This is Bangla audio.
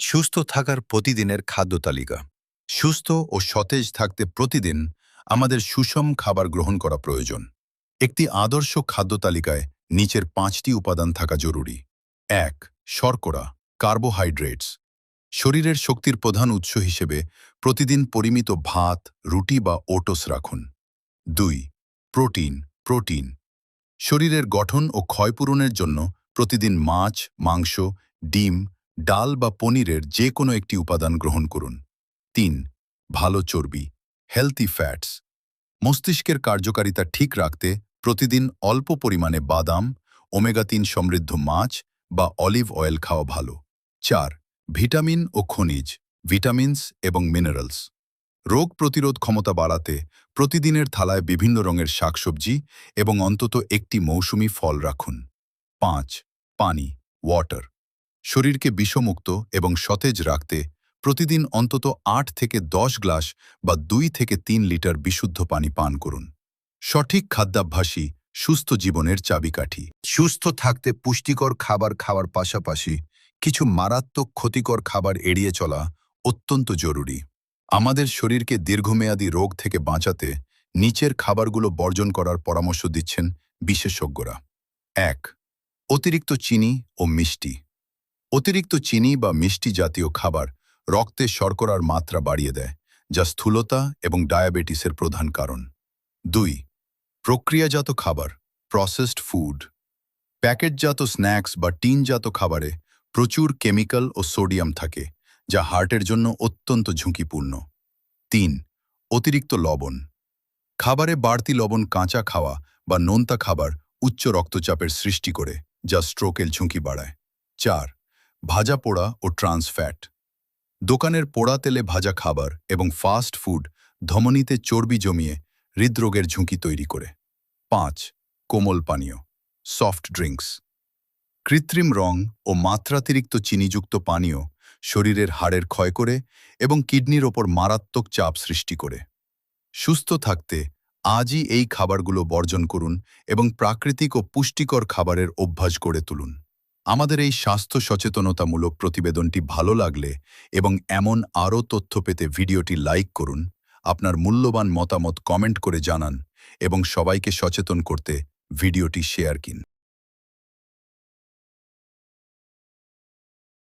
সুস্থ থাকার প্রতিদিনের খাদ্য তালিকা। সুস্থ ও সতেজ থাকতে প্রতিদিন আমাদের সুষম খাবার গ্রহণ করা প্রয়োজন। একটি আদর্শ খাদ্য তালিকায় নিচের 5টি উপাদান থাকা জরুরি। 1. শর্করা, কার্বোহাইড্রেটস। শরীরের শক্তির প্রধান উৎস হিসেবে প্রতিদিন পরিমিত ভাত, রুটি বা ওটস রাখুন। 2. প্রোটিন। শরীরের গঠন ও ক্ষয়পূরণের জন্য প্রতিদিন মাছ, মাংস, ডিম, ডাল বা পনিরের যে কোনো একটি উপাদান গ্রহণ করুন। 3. ভালো চর্বি, হেলথি ফ্যাটস। মস্তিষ্কের কার্যকারিতা ঠিক রাখতে প্রতিদিন অল্প পরিমাণে বাদাম, ওমেগা-3 সমৃদ্ধ মাছ বা অলিভ অয়েল খাওয়া ভালো। 4. ভিটামিন ও খনিজ, ভিটামিনস এবং মিনারেলস। রোগ প্রতিরোধ ক্ষমতা বাড়াতে প্রতিদিনের থালায় বিভিন্ন রঙের শাকসবজি এবং অন্তত একটি মৌসুমী ফল রাখুন। 5. পানি, ওয়াটার। শরীরকে বিষমুক্ত এবং সতেজ রাখতে প্রতিদিন অন্তত 8 থেকে 10 গ্লাস বা 2 থেকে 3 লিটার বিশুদ্ধ পানি পান করুন। সঠিক খাদ্যাভ্যাসই সুস্থ জীবনের চাবিকাঠি। সুস্থ থাকতে পুষ্টিকর খাবার খাওয়ার পাশাপাশি কিছু মারাত্মক ক্ষতিকর খাবার এড়িয়ে চলা অত্যন্ত জরুরি। আমাদের শরীরকে দীর্ঘমেয়াদী রোগ থেকে বাঁচাতে নিচের খাবারগুলো বর্জন করার পরামর্শ দিচ্ছেন বিশেষজ্ঞরা। 1. অতিরিক্ত চিনি ও মিষ্টি। অতিরিক্ত চিনি বা মিষ্টি জাতীয় খাবার রক্তে শর্করার মাত্রা বাড়িয়ে দেয়, যা স্থূলতা এবং ডায়াবেটিসের প্রধান কারণ। 2. প্রক্রিয়াজাত খাবার, প্রসেসড ফুড। প্যাকেটজাত স্ন্যাক্স বা টিনজাত খাবারে প্রচুর কেমিক্যাল ও সোডিয়াম থাকে, যা হার্টের জন্য অত্যন্ত ঝুঁকিপূর্ণ। 3. অতিরিক্ত লবণ। খাবারে বাড়তি লবণ কাঁচা খাওয়া বা নোনতা খাবার উচ্চ রক্তচাপের সৃষ্টি করে, যা স্ট্রোকের ঝুঁকি বাড়ায়। 4. ভাজা পোড়া ও ট্রান্স ফ্যাট। দোকানের পোড়া তেলে ভাজা খাবার এবং ফাস্ট ফুড ধমনীতে চর্বি জমিয়ে হৃদরোগের ঝুঁকি তৈরি করে। 5. কোমল পানীয়, সফট ড্রিঙ্কস। কৃত্রিম রং ও মাত্রাতিরিক্ত চিনিযুক্ত পানীয় শরীরের হাড়ের ক্ষয় করে এবং কিডনির ওপর মারাত্মক চাপ সৃষ্টি করে। সুস্থ থাকতে আজই এই খাবারগুলো বর্জন করুন এবং প্রাকৃতিক ও পুষ্টিকর খাবারের অভ্যাস গড়ে তুলুন। আমাদের এই স্বাস্থ্য সচেতনতামূলক প্রতিবেদনটি ভালো লাগলে এবং এমন আরও তথ্য পেতে ভিডিওটি লাইক করুন, আপনার মূল্যবান মতামত কমেন্ট করে জানান এবং সবাইকে সচেতন করতে ভিডিওটি শেয়ার করুন।